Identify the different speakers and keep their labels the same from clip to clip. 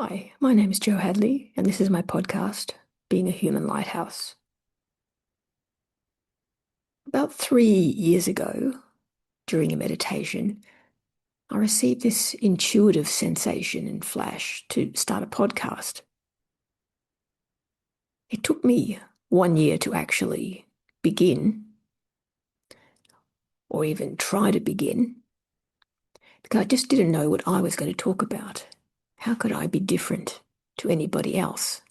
Speaker 1: Hi, my name is Jo Hadley, and this is my podcast, Being a Human Lighthouse. About 3 years ago, during a meditation, I received this intuitive sensation and flash to start a podcast. It took me 1 year to actually begin, or even try to begin, because I just didn't know what I was going to talk about. How could I be different to anybody else?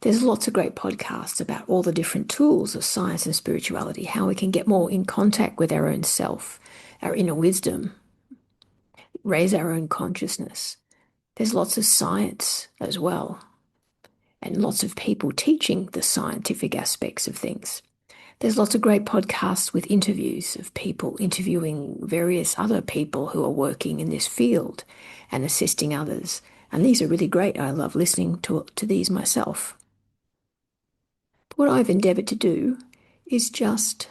Speaker 1: There's lots of great podcasts about all the different tools of science and spirituality, how we can get more in contact with our own self, our inner wisdom, raise our own consciousness. There's lots of science as well, and lots of people teaching the scientific aspects of things. There's lots of great podcasts with interviews of people interviewing various other people who are working in this field and assisting others. And these are really great. I love listening to these myself. What I've endeavored to do is just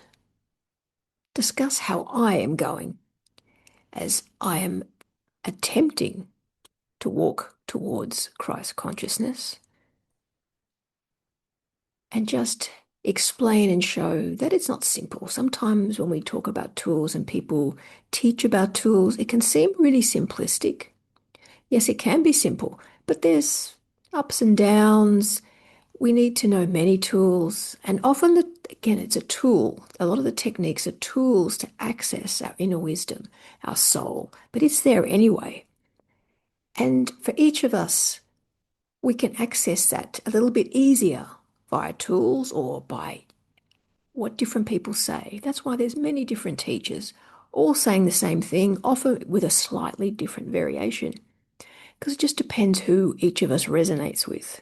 Speaker 1: discuss how I am going as I am attempting to walk towards Christ consciousness, and just explain and show that it's not simple. Sometimes when we talk about tools and people teach about tools, it can seem really simplistic. Yes, it can be simple, but there's ups and downs. We need to know many tools, and often, again, it's a tool. A lot of the techniques are tools to access our inner wisdom, our soul, but it's there anyway. And for each of us, we can access that a little bit easier via tools or by what different people say. That's why there's many different teachers, all saying the same thing, often with a slightly different variation, because it just depends who each of us resonates with.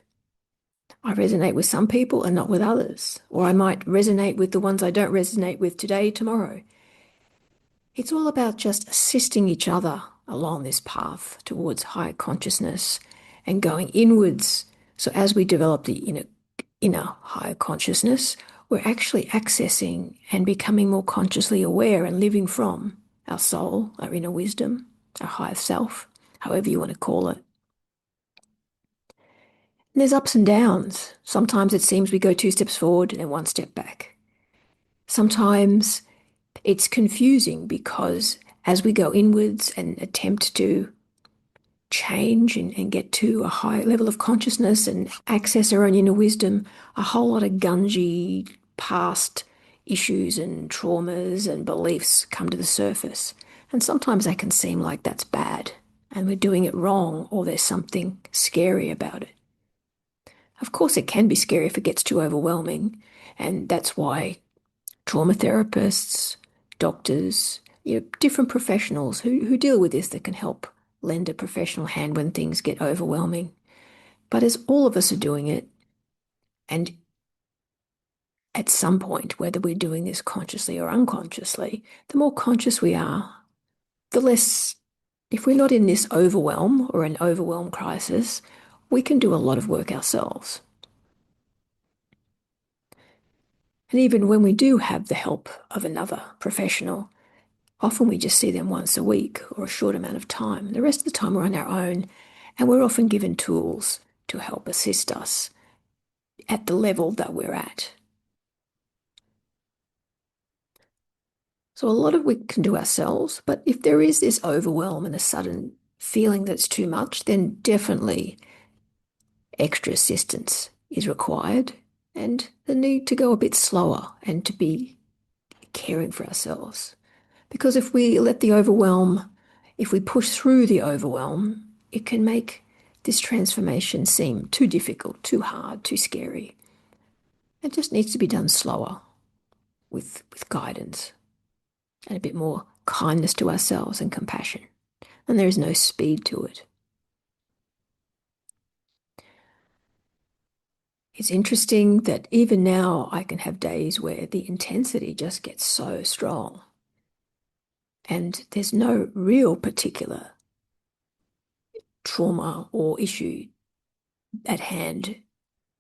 Speaker 1: I resonate with some people and not with others, or I might resonate with the ones I don't resonate with today, tomorrow. It's all about just assisting each other along this path towards higher consciousness and going inwards. So as we develop the inner higher consciousness, we're actually accessing and becoming more consciously aware and living from our soul, our inner wisdom, our higher self, however you want to call it. And there's ups and downs. Sometimes it seems we go 2 steps forward and then 1 step back. Sometimes it's confusing because as we go inwards and attempt to change and get to a high level of consciousness and access our own inner wisdom, a whole lot of gungy past issues and traumas and beliefs come to the surface. And sometimes that can seem like that's bad and we're doing it wrong, or there's something scary about it. Of course, it can be scary if it gets too overwhelming, and that's why trauma therapists, doctors, different professionals who deal with this that can help lend a professional hand when things get overwhelming. But as all of us are doing it, and at some point, whether we're doing this consciously or unconsciously, the more conscious we are, the less, if we're not in this overwhelm or an overwhelm crisis, we can do a lot of work ourselves. And even when we do have the help of another professional, often we just see them once a week or a short amount of time. The rest of the time we're on our own, and we're often given tools to help assist us at the level that we're at. So a lot of we can do ourselves, but if there is this overwhelm and a sudden feeling that's too much, then definitely extra assistance is required, and the need to go a bit slower and to be caring for ourselves. Because if we let the overwhelm, if we push through the overwhelm, it can make this transformation seem too difficult, too hard, too scary. It just needs to be done slower with guidance and a bit more kindness to ourselves and compassion. And there is no speed to it. It's interesting that even now I can have days where the intensity just gets so strong and there's no real particular trauma or issue at hand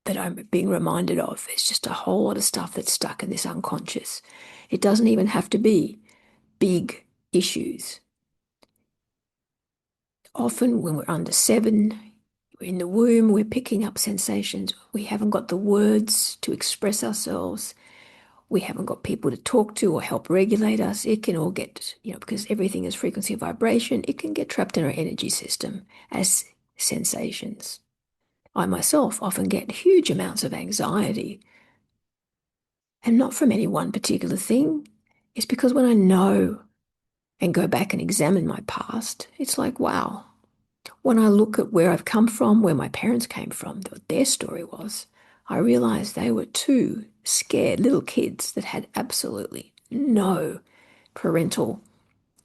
Speaker 1: that I'm being reminded of. It's just a whole lot of stuff that's stuck in this unconscious. It doesn't even have to be big issues. Often when we're under 7, We're in the womb, we're picking up sensations. We haven't got the words to express ourselves. We haven't got people to talk to or help regulate us. It can all get, because everything is frequency and vibration, it can get trapped in our energy system as sensations. I myself often get huge amounts of anxiety, and not from any one particular thing. It's because when I know and go back and examine my past, it's like, wow, when I look at where I've come from, where my parents came from, what their story was, I realized they were two scared little kids that had absolutely no parental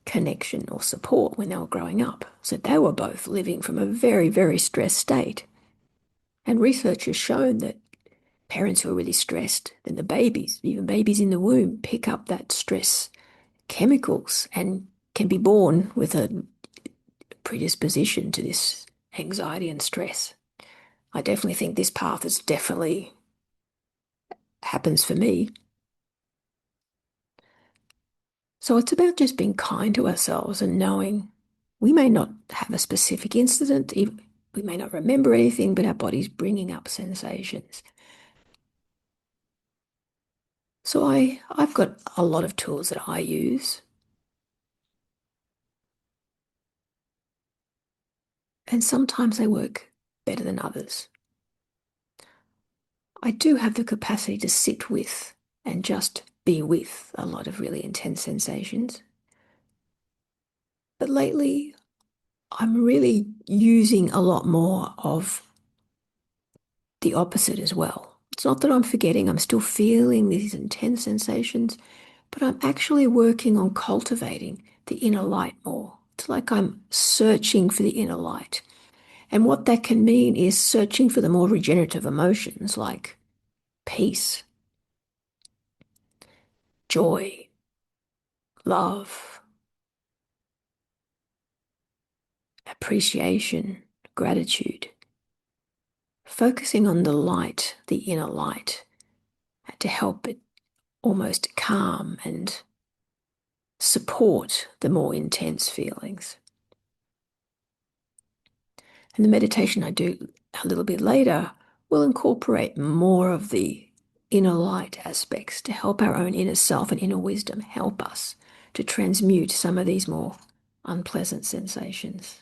Speaker 1: connection or support when they were growing up. So they were both living from a very, very stressed state. And research has shown that parents who are really stressed, then the babies, even babies in the womb, pick up that stress chemicals and can be born with a predisposition to this anxiety and stress. I definitely think this path is definitely happens for me. So it's about just being kind to ourselves and knowing we may not have a specific incident, we may not remember anything, but our body's bringing up sensations. So I've got a lot of tools that I use, and sometimes they work better than others. I do have the capacity to sit with and just be with a lot of really intense sensations. But lately, I'm really using a lot more of the opposite as well. It's not that I'm forgetting, I'm still feeling these intense sensations, but I'm actually working on cultivating the inner light more. It's like I'm searching for the inner light. And what that can mean is searching for the more regenerative emotions like peace, joy, love, appreciation, gratitude. Focusing on the light, the inner light, to help it almost calm and support the more intense feelings. And the meditation I do a little bit later will incorporate more of the inner light aspects to help our own inner self and inner wisdom help us to transmute some of these more unpleasant sensations.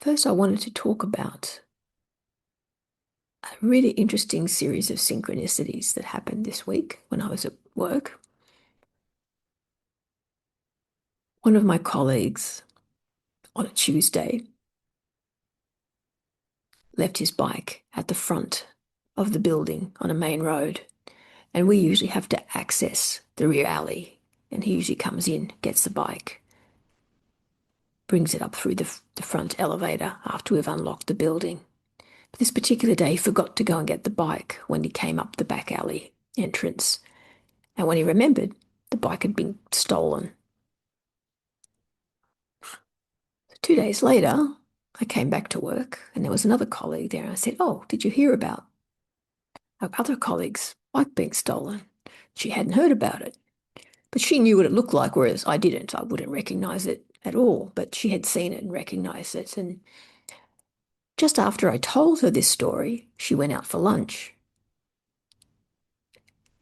Speaker 1: First, I wanted to talk about a really interesting series of synchronicities that happened this week when I was at work. One of my colleagues on a Tuesday left his bike at the front of the building on a main road, and we usually have to access the rear alley. And he usually comes in, gets the bike, brings it up through the front elevator after we've unlocked the building. But this particular day, he forgot to go and get the bike when he came up the back alley entrance. And when he remembered, the bike had been stolen. 2 days later, I came back to work and there was another colleague there. And I said, "Oh, did you hear about our other colleague's bike being stolen?" She hadn't heard about it, but she knew what it looked like, whereas I didn't. I wouldn't recognize it at all, but she had seen it and recognized it. And just after I told her this story, she went out for lunch.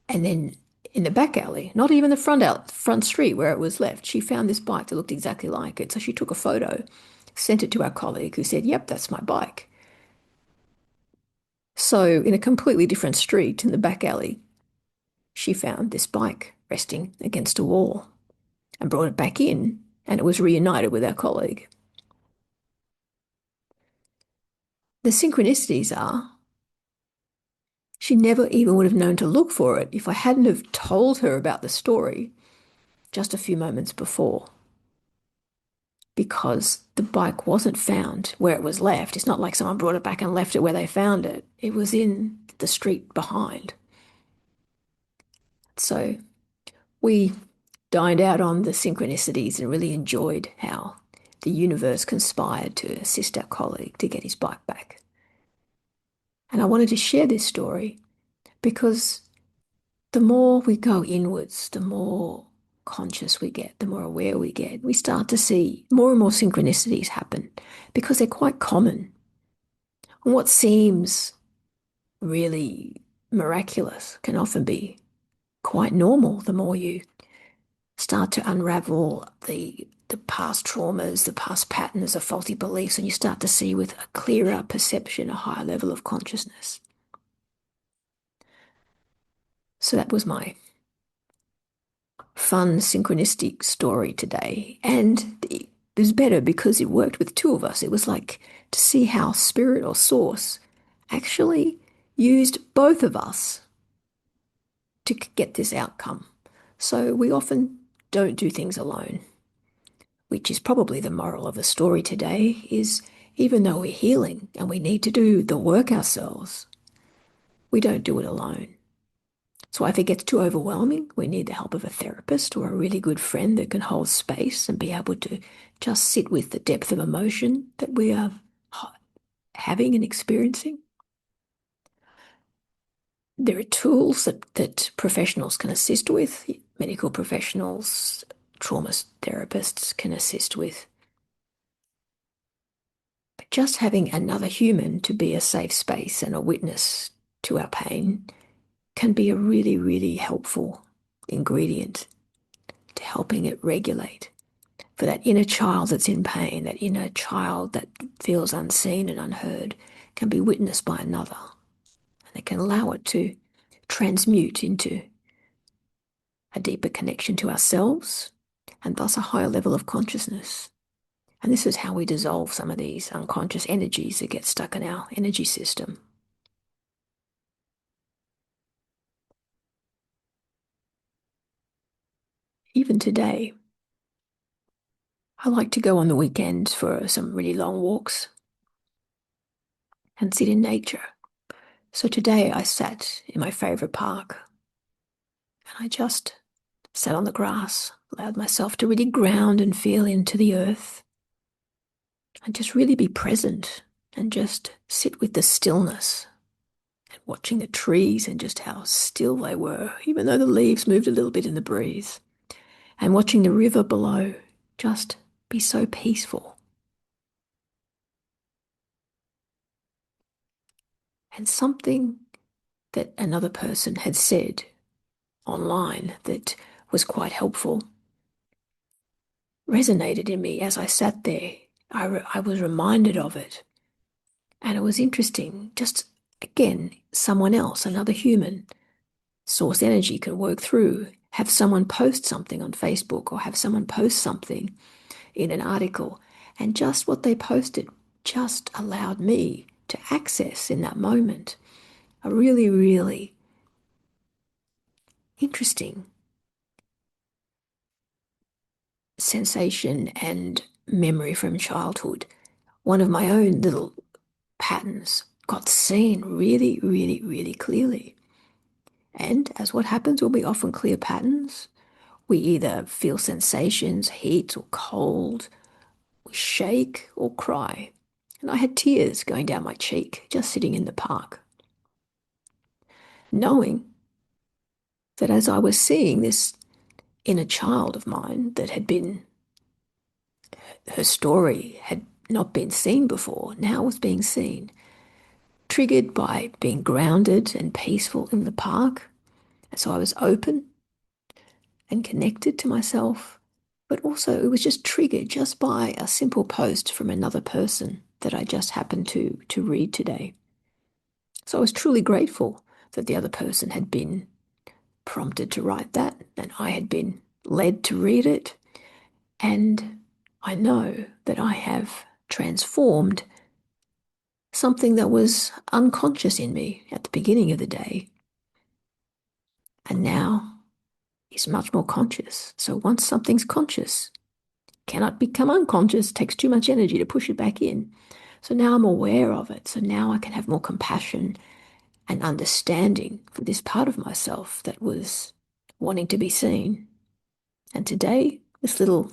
Speaker 1: And then in the back alley, not even the front street where it was left, she found this bike that looked exactly like it. So she took a photo, sent it to our colleague who said, "Yep, that's my bike." So in a completely different street in the back alley, she found this bike resting against a wall and brought it back in, and it was reunited with our colleague. The synchronicities are she never even would have known to look for it if I hadn't have told her about the story just a few moments before. Because the bike wasn't found where it was left. It's not like someone brought it back and left it where they found it. It was in the street behind. So we dined out on the synchronicities and really enjoyed how the universe conspired to assist our colleague to get his bike back. And I wanted to share this story because the more we go inwards, the more conscious we get, the more aware we get, we start to see more and more synchronicities happen because they're quite common. And what seems really miraculous can often be quite normal the more you start to unravel the past traumas, the past patterns of faulty beliefs, and you start to see with a clearer perception, a higher level of consciousness. So that was my fun synchronistic story today. And it was better because it worked with two of us. It was like to see how spirit or source actually used both of us to get this outcome. So we often don't do things alone, which is probably the moral of the story today, is even though we're healing and we need to do the work ourselves, we don't do it alone. So if it gets too overwhelming, we need the help of a therapist or a really good friend that can hold space and be able to just sit with the depth of emotion that we are having and experiencing. There are tools that professionals can assist with, medical professionals, trauma therapists can assist with. But just having another human to be a safe space and a witness to our pain can be a really, really helpful ingredient to helping it regulate. For that inner child that's in pain, that inner child that feels unseen and unheard, can be witnessed by another. And it can allow it to transmute into a deeper connection to ourselves and thus a higher level of consciousness. And this is how we dissolve some of these unconscious energies that get stuck in our energy system. Even today, I like to go on the weekend for some really long walks and sit in nature. So today I sat in my favorite park and I just sat on the grass, allowed myself to really ground and feel into the earth and just really be present and just sit with the stillness and watching the trees and just how still they were, even though the leaves moved a little bit in the breeze, and watching the river below just be so peaceful. And something that another person had said online that was quite helpful resonated in me as I sat there. I was reminded of it. And it was interesting. Just again, someone else, another human, source energy can work through, have someone post something on Facebook or have someone post something in an article. And just what they posted just allowed me to access in that moment a really, really interesting sensation and memory from childhood. One of my own little patterns got seen really, really, really clearly. And as what happens when we often clear patterns, we either feel sensations, heat or cold, we shake or cry. And I had tears going down my cheek just sitting in the park, knowing that as I was seeing this inner child of mine that had been, her story had not been seen before, now was being seen, triggered by being grounded and peaceful in the park. And so I was open and connected to myself, but also it was just triggered just by a simple post from another person that I just happened to read today. So I was truly grateful that the other person had been prompted to write that and I had been led to read it. And I know that I have transformed something that was unconscious in me at the beginning of the day and now is much more conscious. So once something's conscious, cannot become unconscious, takes too much energy to push it back in. So now I'm aware of it. So now I can have more compassion and understanding for this part of myself that was wanting to be seen. And today, this little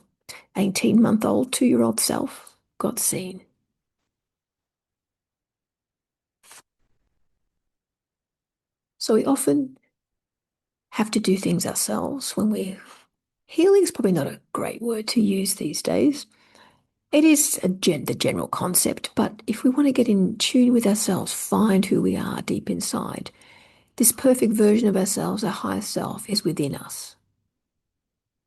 Speaker 1: 18-month-old, 2-year-old self got seen. So we often have to do things ourselves when we're Healing is probably not a great word to use these days. It is the general concept, but if we want to get in tune with ourselves, find who we are deep inside, this perfect version of ourselves, our higher self, is within us.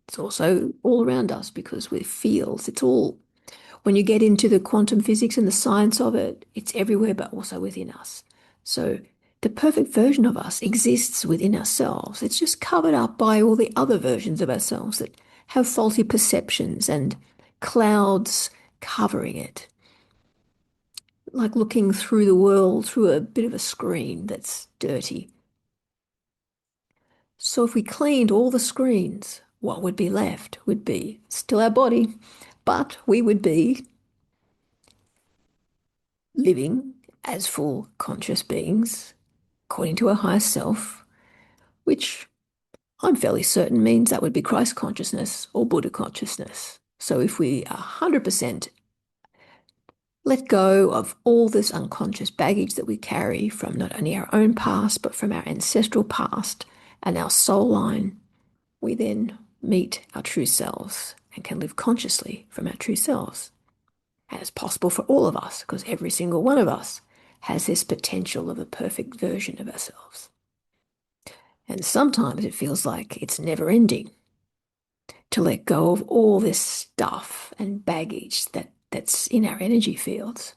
Speaker 1: It's also all around us because with fields, it's all, when you get into the quantum physics and the science of it, it's everywhere but also within us. So the perfect version of us exists within ourselves. It's just covered up by all the other versions of ourselves that have faulty perceptions and clouds covering it, like looking through the world through a bit of a screen that's dirty. So if we cleaned all the screens, what would be left would be still our body, but we would be living as full conscious beings according to our higher self, which I'm fairly certain means that would be Christ consciousness or Buddha consciousness. So if we 100% let go of all this unconscious baggage that we carry from not only our own past, but from our ancestral past and our soul line, we then meet our true selves and can live consciously from our true selves. And it's possible for all of us because every single one of us has this potential of a perfect version of ourselves. And sometimes it feels like it's never ending to let go of all this stuff and baggage that's in our energy fields.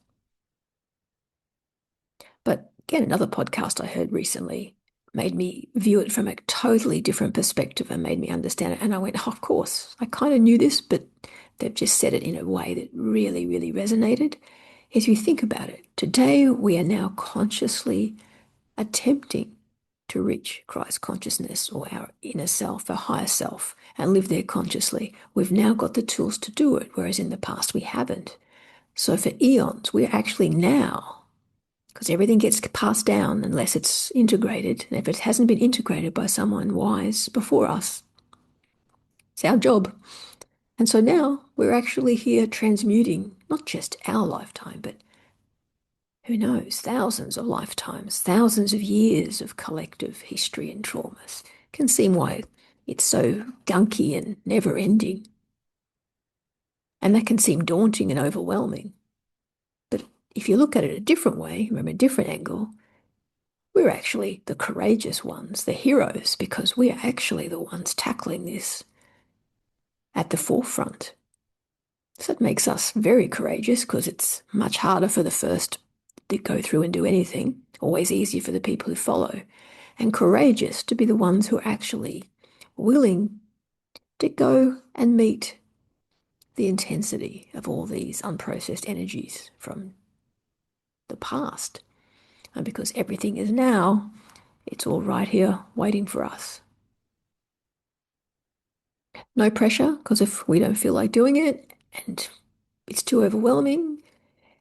Speaker 1: But again, another podcast I heard recently made me view it from a totally different perspective and made me understand it. And I went, oh, of course, I kind of knew this, but they've just said it in a way that really, really resonated. If you think about it, today we are now consciously attempting to reach Christ consciousness or our inner self, our higher self, and live there consciously. We've now got the tools to do it, whereas in the past we haven't. So for eons, we're actually now, because everything gets passed down unless it's integrated. And if it hasn't been integrated by someone wise before us, it's our job. And so now we're actually here transmuting not just our lifetime, but who knows, thousands of lifetimes, thousands of years of collective history and traumas. Can seem why it's so gunky and never ending. And that can seem daunting and overwhelming. But if you look at it a different way, from a different angle, we're actually the courageous ones, the heroes, because we are actually the ones tackling this at the forefront. So it makes us very courageous because it's much harder for the first to go through and do anything, always easier for the people who follow, and courageous to be the ones who are actually willing to go and meet the intensity of all these unprocessed energies from the past. And because everything is now, it's all right here waiting for us. No pressure, because if we don't feel like doing it and it's too overwhelming,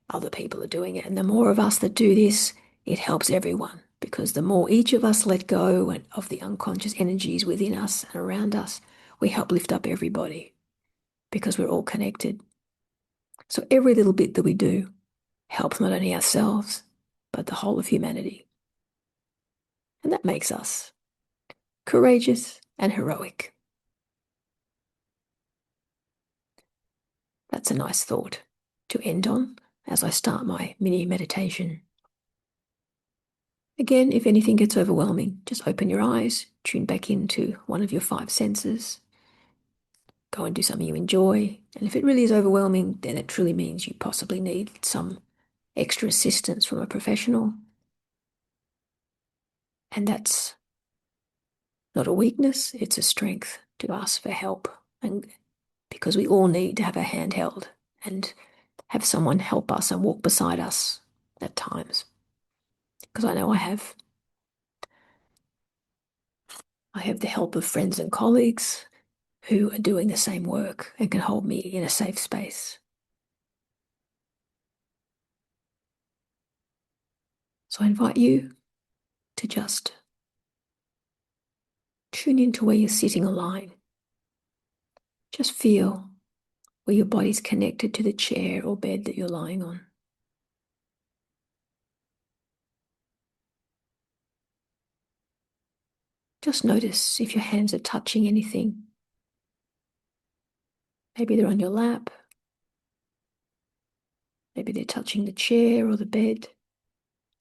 Speaker 1: other people are doing it. And the more of us that do this, it helps everyone because the more each of us let go of the unconscious energies within us and around us, we help lift up everybody because we're all connected. So every little bit that we do helps not only ourselves, but the whole of humanity. And that makes us courageous and heroic. That's a nice thought to end on as I start my mini meditation. Again, if anything gets overwhelming, just open your eyes, tune back into one of your five senses, go and do something you enjoy. And if it really is overwhelming, then it truly means you possibly need some extra assistance from a professional. And that's not a weakness, it's a strength to ask for help. And because we all need to have a hand held and have someone help us and walk beside us at times. Because I know I have. I have the help of friends and colleagues who are doing the same work and can hold me in a safe space. So I invite you to just tune into where you're sitting or lying. Just feel where your body's connected to the chair or bed that you're lying on. Just notice if your hands are touching anything. Maybe they're on your lap. Maybe they're touching the chair or the bed.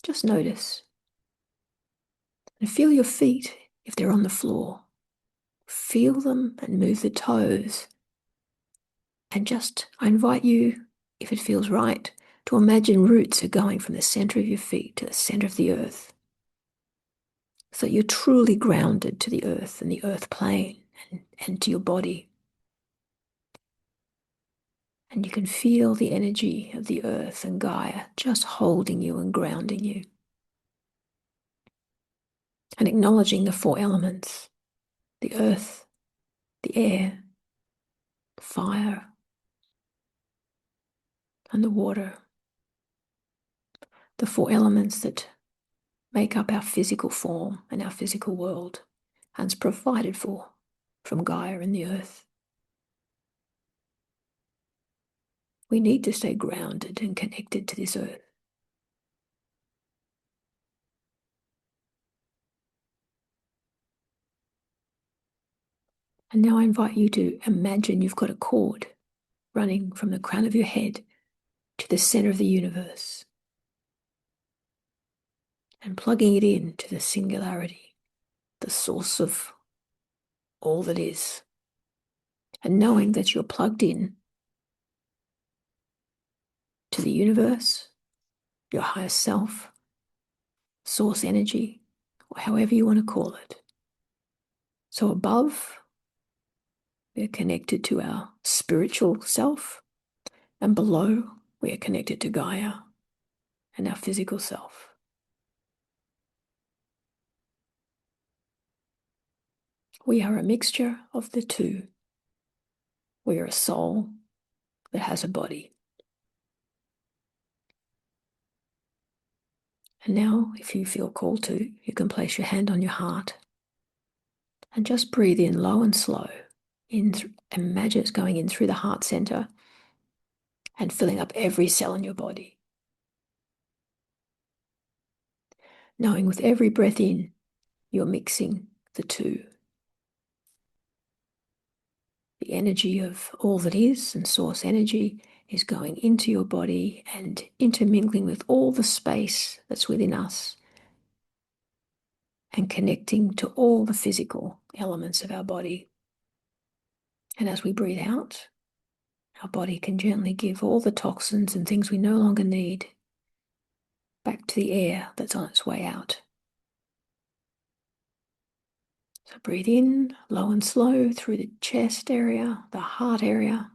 Speaker 1: Just notice. And feel your feet if they're on the floor. Feel them and move the toes. And I invite you, if it feels right, to imagine roots are going from the center of your feet to the center of the earth. So you're truly grounded to the earth and the earth plane and to your body. And you can feel the energy of the earth and Gaia just holding you and grounding you. And acknowledging the four elements, the earth, the air, the fire, and the water. The four elements that make up our physical form and our physical world, and it's provided for from Gaia and the earth. We need to stay grounded and connected to this earth. And now I invite you to imagine you've got a cord running from the crown of your head to the center of the universe and plugging it in to the singularity, the source of all that is. And knowing that you're plugged in to the universe, your higher self, source energy, or however you want to call it. So above, we are connected to our spiritual self, and below, we are connected to Gaia and our physical self. We are a mixture of the two. We are a soul that has a body. And now, if you feel called to, you can place your hand on your heart and just breathe in low and slow. Imagine it's going in through the heart center and filling up every cell in your body. Knowing with every breath in, you're mixing the two. The energy of all that is and source energy is going into your body and intermingling with all the space that's within us and connecting to all the physical elements of our body. And as we breathe out, our body can gently give all the toxins and things we no longer need back to the air that's on its way out. So breathe in low and slow through the chest area, the heart area.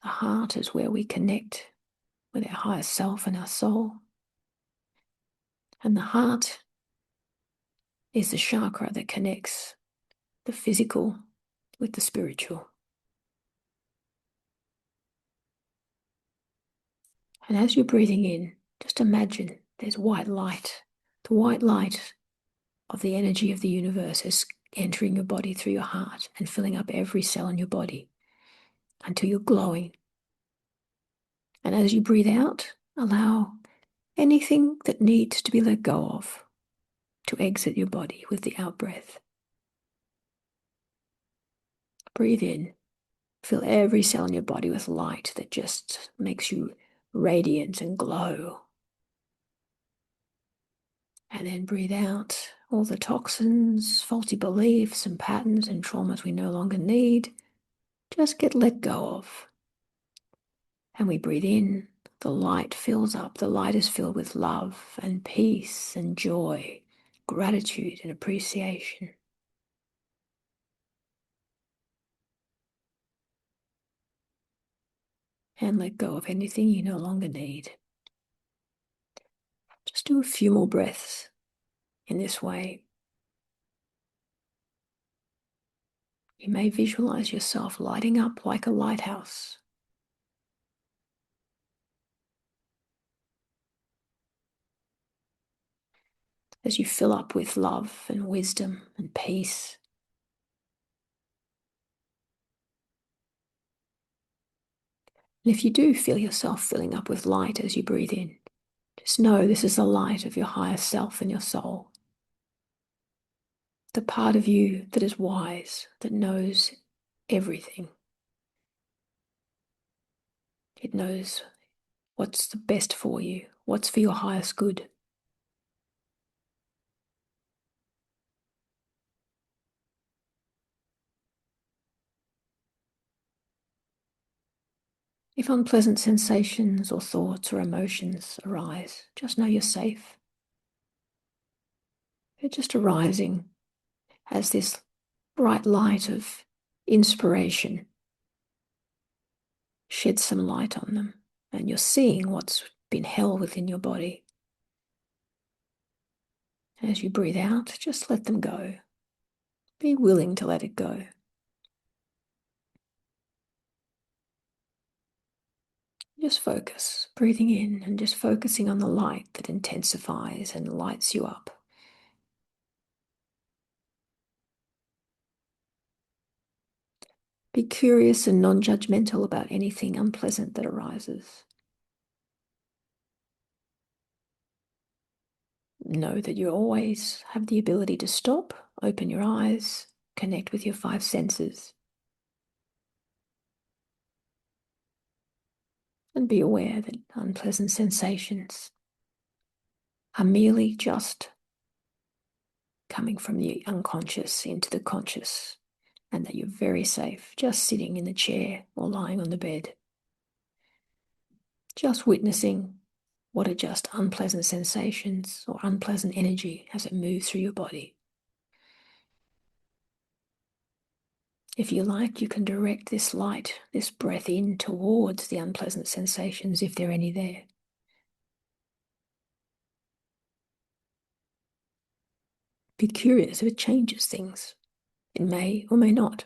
Speaker 1: The heart is where we connect with our higher self and our soul. And the heart is the chakra that connects the physical with the spiritual. And as you're breathing in, just imagine there's white light. The white light of the energy of the universe is entering your body through your heart and filling up every cell in your body until you're glowing. And as you breathe out, allow anything that needs to be let go of to exit your body with the out breath. Breathe in. Fill every cell in your body with light that just makes you radiant and glow. And then breathe out all the toxins, faulty beliefs and patterns and traumas we no longer need. Just get let go of. And we breathe in. The light fills up. The light is filled with love and peace and joy, gratitude and appreciation. And let go of anything you no longer need. Just do a few more breaths in this way. You may visualize yourself lighting up like a lighthouse. As you fill up with love and wisdom and peace. And if you do feel yourself filling up with light as you breathe in, just know this is the light of your higher self and your soul. The part of you that is wise, that knows everything. It knows what's the best for you, what's for your highest good. If unpleasant sensations or thoughts or emotions arise, just know you're safe. They're just arising as this bright light of inspiration sheds some light on them, and you're seeing what's been held within your body. As you breathe out, just let them go. Be willing to let it go. Just focus, breathing in and just focusing on the light that intensifies and lights you up. Be curious and non-judgmental about anything unpleasant that arises. Know that you always have the ability to stop, open your eyes, connect with your five senses, and be aware that unpleasant sensations are merely just coming from the unconscious into the conscious, and that you're very safe just sitting in the chair or lying on the bed, just witnessing what are just unpleasant sensations or unpleasant energy as it moves through your body. If you like, you can direct this light, this breath in towards the unpleasant sensations if there are any there. Be curious if it changes things. It may or may not.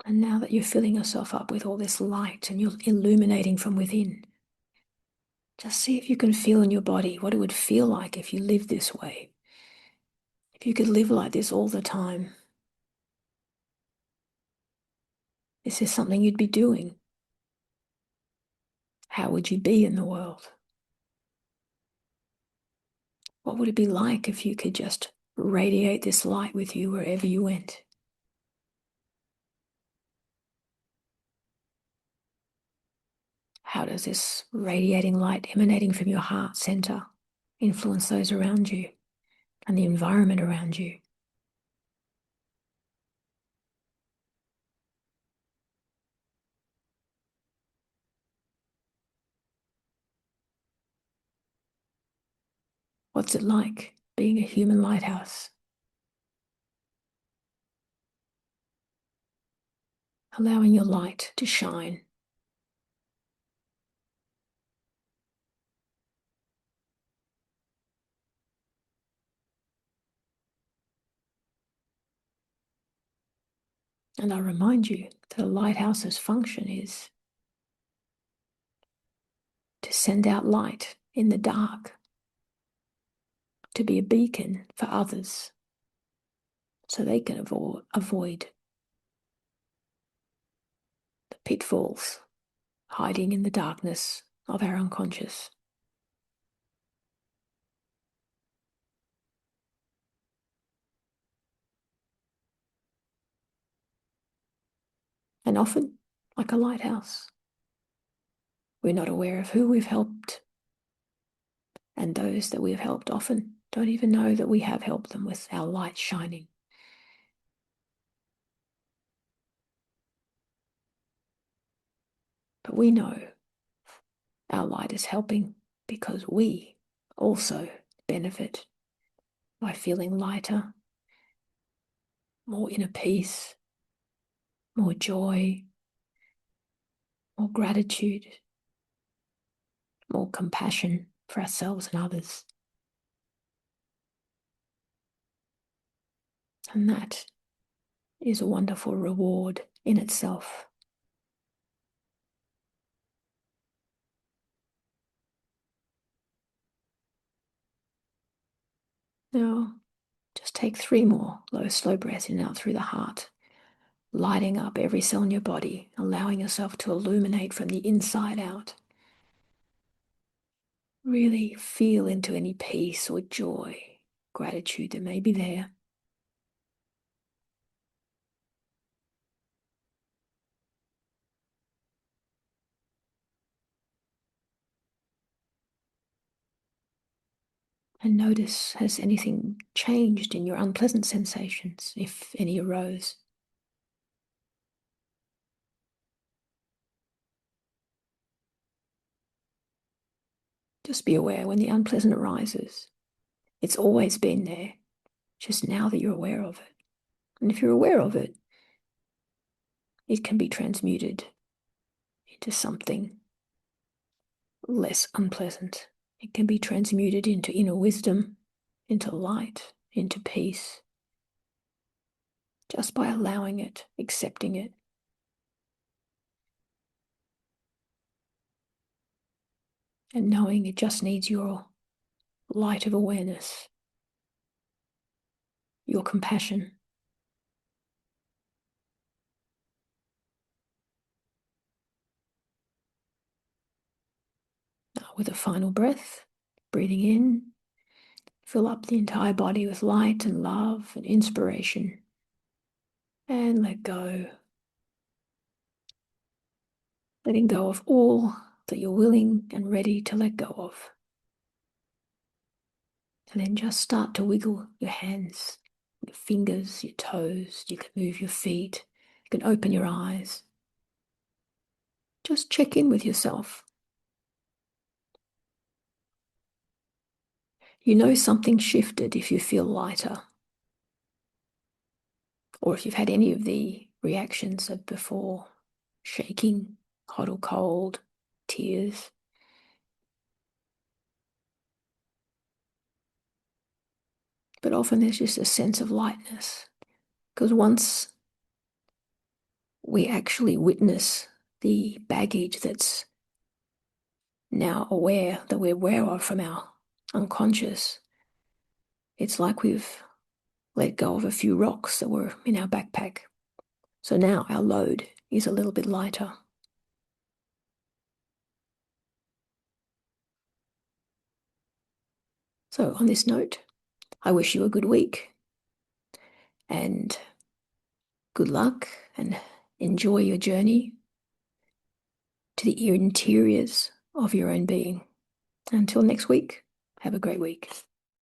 Speaker 1: And now that you're filling yourself up with all this light and you're illuminating from within, just see if you can feel in your body what it would feel like if you lived this way. If you could live like this all the time, is this something you'd be doing? How would you be in the world? What would it be like if you could just radiate this light with you wherever you went? How does this radiating light emanating from your heart center influence those around you and the environment around you? What's it like being a human lighthouse? Allowing your light to shine. And I remind you that a lighthouse's function is to send out light in the dark, to be a beacon for others so they can avoid the pitfalls hiding in the darkness of our unconscious. And often, like a lighthouse, we're not aware of who we've helped, and those that we've helped often don't even know that we have helped them with our light shining. But we know our light is helping because we also benefit by feeling lighter, more inner peace, more joy, more gratitude, more compassion for ourselves and others. And that is a wonderful reward in itself. Now, just take 3 more low, slow breaths in and out through the heart. lighting up every cell in your body, allowing yourself to illuminate from the inside out. Really feel into any peace or joy, gratitude that may be there. And notice, has anything changed in your unpleasant sensations, if any arose? Just be aware when the unpleasant arises. It's always been there, just now that you're aware of it. And if you're aware of it, it can be transmuted into something less unpleasant. It can be transmuted into inner wisdom, into light, into peace, just by allowing it, accepting it. And knowing it just needs your light of awareness, your compassion. Now, with a final breath, breathing in, fill up the entire body with light and love and inspiration. And let go. Letting go of all that you're willing and ready to let go of. And then just start to wiggle your hands, your fingers, your toes. You can move your feet. You can open your eyes. Just check in with yourself. You know something shifted if you feel lighter, or if you've had any of the reactions of before, shaking, hot or cold, tears. But often there's just a sense of lightness, because once we actually witness the baggage that's now aware, that we're aware of from our unconscious, it's like we've let go of a few rocks that were in our backpack. So now our load is a little bit lighter. So on this note, I wish you a good week and good luck, and enjoy your journey to the interiors of your own being. Until next week, have a great week.